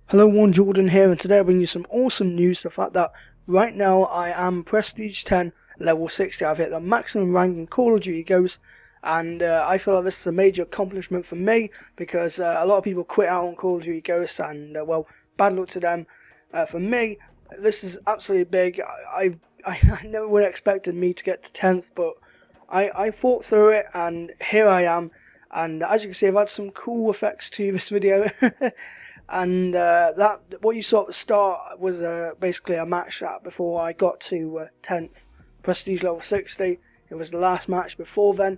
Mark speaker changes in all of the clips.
Speaker 1: Hello, Jordan here, and today I bring you some awesome news. The fact that right now I am Prestige 10, level 60. I've hit the maximum rank in Call of Duty Ghosts, and I feel like this is a major accomplishment for me because a lot of people quit out on Call of Duty Ghosts, and well, bad luck to them. For me, this is absolutely big. I never would have expected me to get to 10th, but I fought through it, and here I am. And as you can see, I've had some cool effects to this video. And that what you saw at the start was basically a match that before I got to 10th Prestige level 60. It was the last match before then,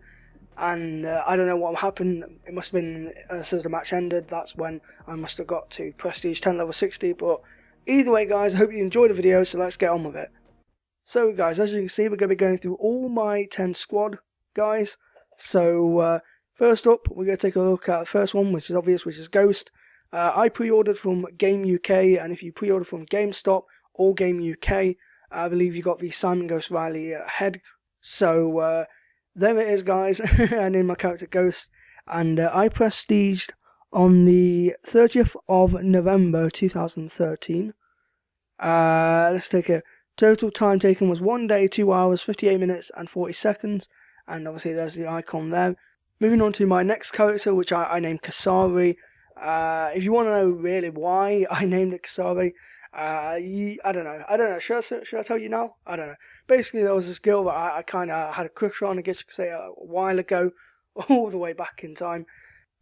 Speaker 1: and I don't know what happened. It must have been as soon as the match ended, that's when I must have got to Prestige 10 level 60. But either way, guys, I hope you enjoyed the video, so let's get on with it. So guys, as you can see, we're going to be going through all my 10 squad guys. So first up, we're going to take a look at the first one, which is obvious, which is Ghost. I pre-ordered from Game UK, and if you pre-order from GameStop or Game UK, I believe you got the Simon Ghost Riley head. So there it is, guys. I named my character Ghost, and I prestiged on the 30th of November 2013. Let's take a total time taken was 1 day, 2 hours, 58 minutes and 40 seconds, and obviously there's the icon there. Moving on to my next character, which I named Kasari. If you want to know really why I named it Kasari, I don't know. Should I tell you now? I don't know. Basically, there was this girl that I kind of had a crush on, I guess you could say, a while ago, all the way back in time,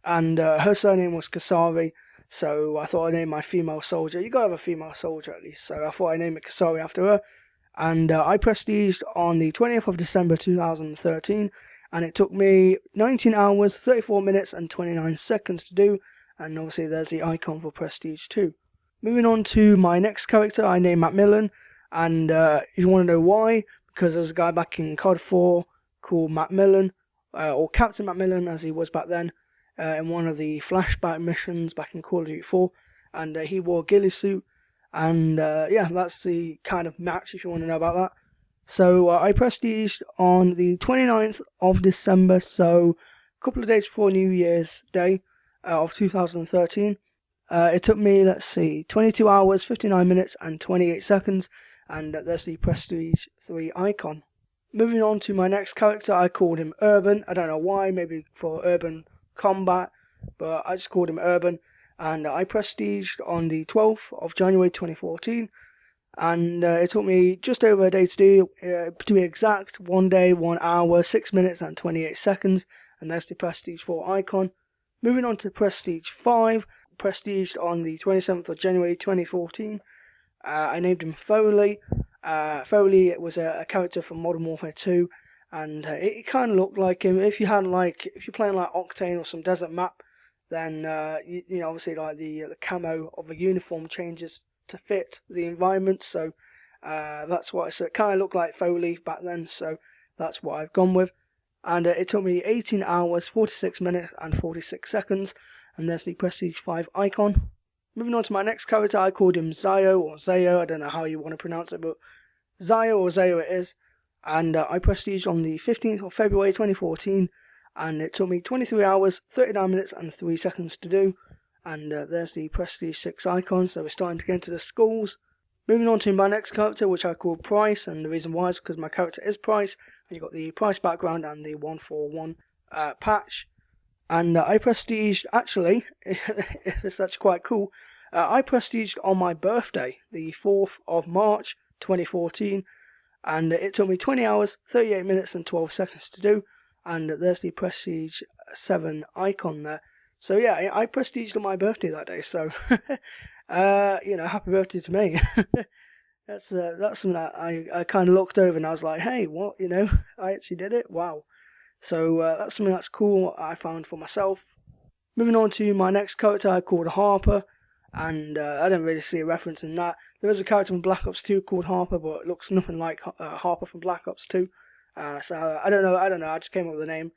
Speaker 1: and her surname was Kasari. So I thought I'd name my female soldier. You gotta have a female soldier at least. So I thought I'd name it Kasari after her. And I prestiged on the 20th of December 2013, and it took me 19 hours, 34 minutes and 29 seconds to do. And obviously there's the icon for Prestige 2. Moving on to my next character, I named Macmillan. And if you want to know why, because there was a guy back in COD 4 called Macmillan, or Captain Macmillan as he was back then, in one of the flashback missions back in Call of Duty 4. And he wore a ghillie suit. And yeah, that's the kind of match if you want to know about that. So I prestiged on the 29th of December, so a couple of days before New Year's Day. Of 2013. It took me, let's see, 22 hours, 59 minutes and 28 seconds, and there's the Prestige 3 icon. Moving on to my next character, I called him Urban. I don't know why, maybe for urban combat, but I just called him Urban, and I prestiged on the 12th of January 2014, and it took me just over a day to do, to be exact, 1 day, 1 hour, 6 minutes and 28 seconds, and there's the Prestige 4 icon. Moving on to Prestige 5, prestiged on the 27th of January 2014. I named him Foley. Foley was a character from Modern Warfare 2, and it kind of looked like him. If you're playing like Octane or some desert map, then you know, obviously like the camo of the uniform changes to fit the environment. So that's what it kind of looked like Foley back then. So that's what I've gone with. And it took me 18 hours, 46 minutes and 46 seconds. And there's the Prestige 5 icon. Moving on to my next character, I called him Zio or Zayo. I don't know how you want to pronounce it, but Zio or Zayo it is. And I prestiged on the 15th of February 2014. And it took me 23 hours, 39 minutes and 3 seconds to do. And there's the Prestige 6 icon. So we're starting to get into the schools. Moving on to my next character, which I called Price, and the reason why is because my character is Price, and you've got the Price background and the 141 patch. And I prestiged, actually, it's actually quite cool, I prestiged on my birthday, the 4th of March 2014, and it took me 20 hours, 38 minutes and 12 seconds to do, and there's the Prestige 7 icon there. So yeah, I prestiged on my birthday that day, so... you know, happy birthday to me. That's something that I kind of looked over and I was like, hey, what, you know, I actually did it, wow. So that's something that's cool I found for myself. Moving on to my next character, I called Harper, and I don't really see a reference in that. There is a character from Black Ops 2 called Harper, but it looks nothing like Harper from Black Ops 2. So I don't know, I just came up with the name.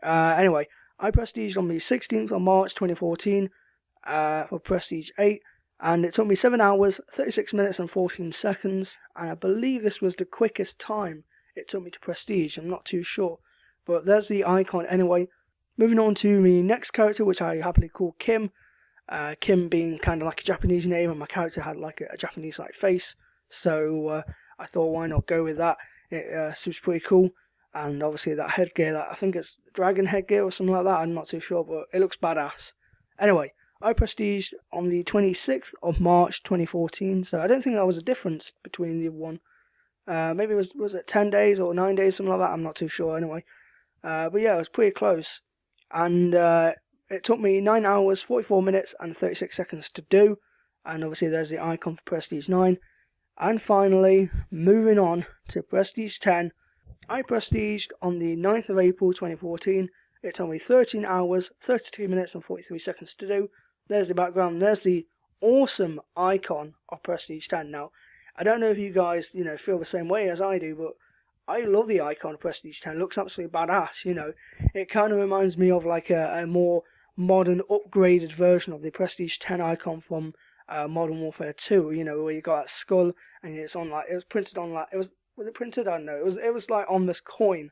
Speaker 1: Anyway, I prestiged on the 16th of March 2014 for Prestige 8. And it took me 7 hours, 36 minutes and 14 seconds. And I believe this was the quickest time it took me to Prestige. I'm not too sure. But there's the icon anyway. Moving on to the next character, which I happily call Kim. Kim being kind of like a Japanese name, and my character had like a Japanese like face. So I thought, why not go with that? It seems pretty cool. And obviously that headgear, that I think it's dragon headgear or something like that, I'm not too sure, but it looks badass. Anyway, I prestiged on the 26th of March 2014, so I don't think there was a difference between the one. Maybe was it 10 days or 9 days, something like that, I'm not too sure anyway. But yeah, it was pretty close. And it took me 9 hours, 44 minutes and 36 seconds to do. And obviously there's the icon for Prestige 9. And finally, moving on to Prestige 10. I prestiged on the 9th of April 2014. It took me 13 hours, 32 minutes and 43 seconds to do. There's the background. There's the awesome icon of Prestige 10. Now, I don't know if you guys, feel the same way as I do, but I love the icon of Prestige 10. It looks absolutely badass, It kind of reminds me of like a more modern, upgraded version of the Prestige 10 icon from Modern Warfare 2, where you got that skull and it's on like, it was printed on like, was it printed? I don't know. It was like on this coin,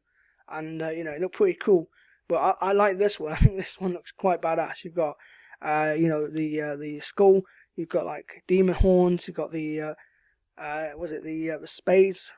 Speaker 1: and it looked pretty cool. But I like this one. I think this one looks quite badass. You've got the skull. You've got like demon horns. You've got the the spades,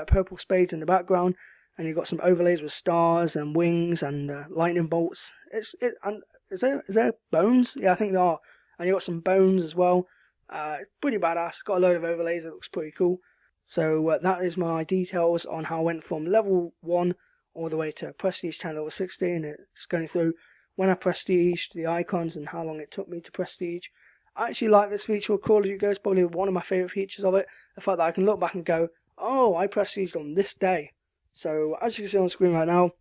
Speaker 1: purple spades in the background, and you've got some overlays with stars and wings and lightning bolts. Is there bones? Yeah, I think there are. And you got some bones as well. It's pretty badass. Got a load of overlays. It looks pretty cool. So that is my details on how I went from level 1 all the way to Prestige 10 level 16. It's going through when I prestiged, the icons, and how long it took me to prestige. I actually like this feature of Call of Duty Ghosts. Probably one of my favourite features of it. The fact that I can look back and go, oh, I prestiged on this day. So as you can see on the screen right now,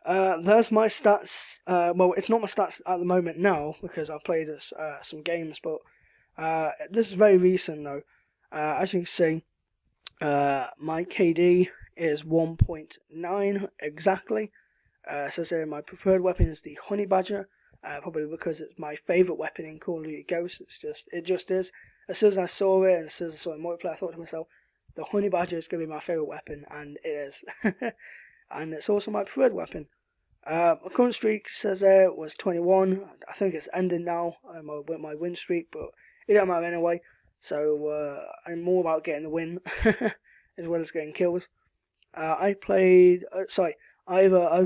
Speaker 1: there's my stats. Well, it's not my stats at the moment now because I've played some games, but this is very recent though. As you can see, my KD is 1.9 exactly. It says here my preferred weapon is the Honey Badger, probably because it's my favourite weapon in Call of Duty Ghosts. It just is. As soon as I saw it and as soon as I saw it in multiplayer, I thought to myself, the Honey Badger is going to be my favourite weapon, and it is. And it's also my preferred weapon. My current streak says there was 21. I think it's ending now with my win streak, but it don't matter anyway. So I'm more about getting the win as well as getting kills. I've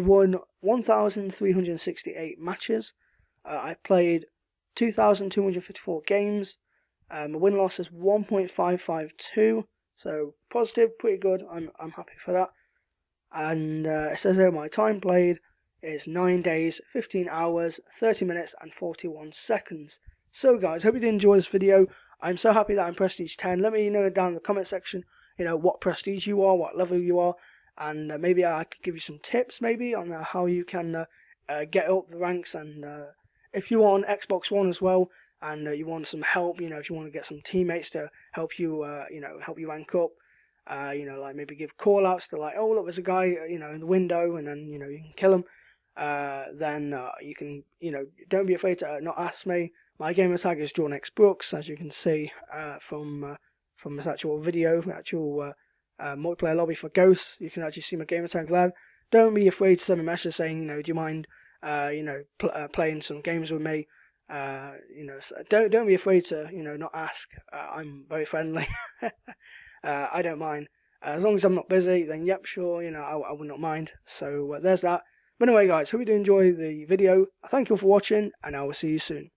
Speaker 1: won 1,368 matches. I played 2,254 games. My win loss is 1.552. So positive, pretty good. I'm happy for that. And it says there my time played is 9 days, 15 hours, 30 minutes and 41 seconds. So guys, hope you did enjoy this video. I'm so happy that I'm Prestige 10. Let me know down in the comment section, what Prestige you are, what level you are, and maybe I could give you some tips maybe on how you can get up the ranks. And if you are on Xbox One as well, and you want some help, if you want to get some teammates to help you, help you rank up, like maybe give call outs to like, oh look, there's a guy, in the window, and then, you can kill him. Then you can, don't be afraid to not ask me. My gamer tag is jordanxbrookes, as you can see from this actual video, multiplayer lobby for Ghosts. You can actually see my gamer tag there. Don't be afraid to send me a message saying, do you mind, playing some games with me? So don't be afraid to, not ask. I'm very friendly. I don't mind. As long as I'm not busy, then yep, sure, I would not mind. So there's that. But anyway, guys, hope you do enjoy the video. Thank you all for watching, and I will see you soon.